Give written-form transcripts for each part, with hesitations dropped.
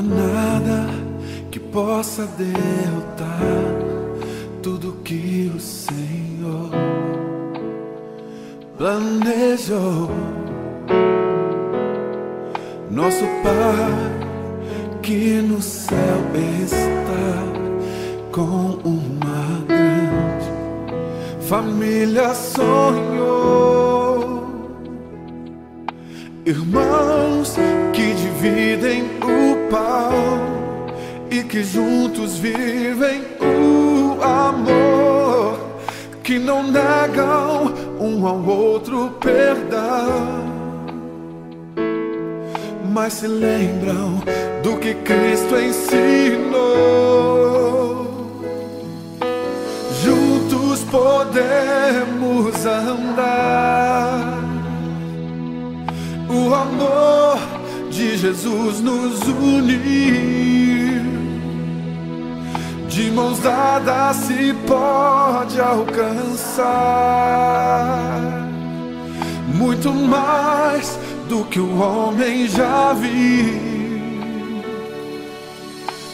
há nada que possa derrotar tudo que o Senhor planejou. Nosso Pai que no céu está, com uma grande família sonhou. Irmãos que dividem o pão e que juntos vivem o amor, que não negam um ao outro perdão, mas se lembram do que Cristo ensinou. Juntos podemos andar, o amor de Jesus nos uniu. De mãos dadas se pode alcançar muito mais do que o homem já viu,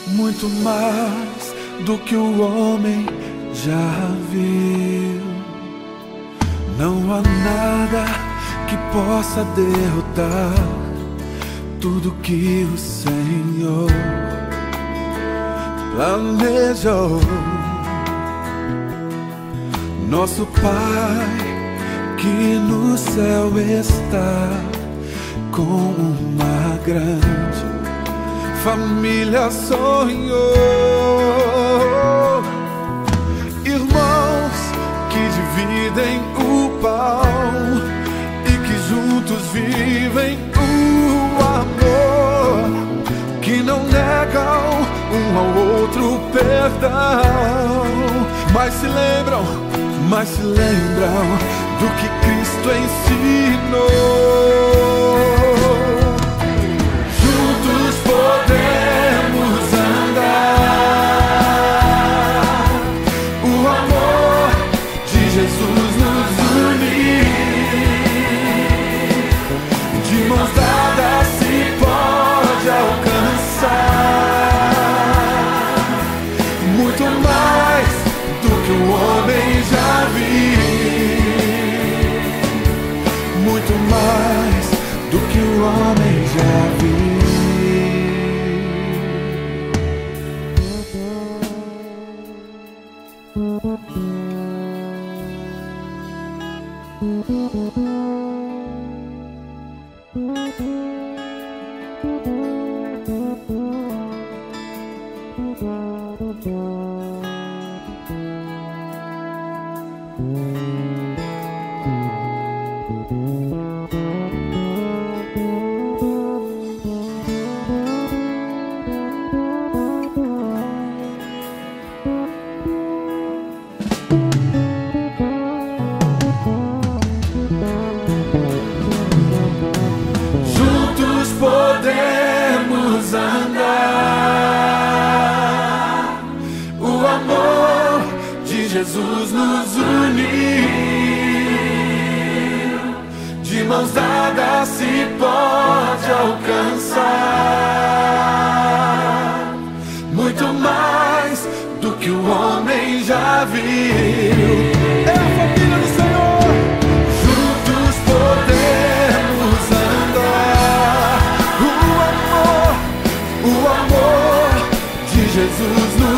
muito mais do que o homem já viu. Não há nada que possa derrotar tudo que o Senhor planejou. Nosso Pai que no céu está, com uma grande família sonhou. Irmãos que dividem o pão e que juntos vivem o amor, que não negam um ao outro perdão, mas se lembram do que Cristo ensinou. Juntos podemos andar, o amor de Jesus nos uniu. De mãos dadas se pode alcançar muito mais do que o homem já viu, muito mais do que o homem já viu. Juntos podemos andar, o amor de Jesus nos uniu. De mãos dadas se pode alcançar muito mais do que o homem já viu. É a família do Senhor. Juntos podemos andar, o amor de Jesus nos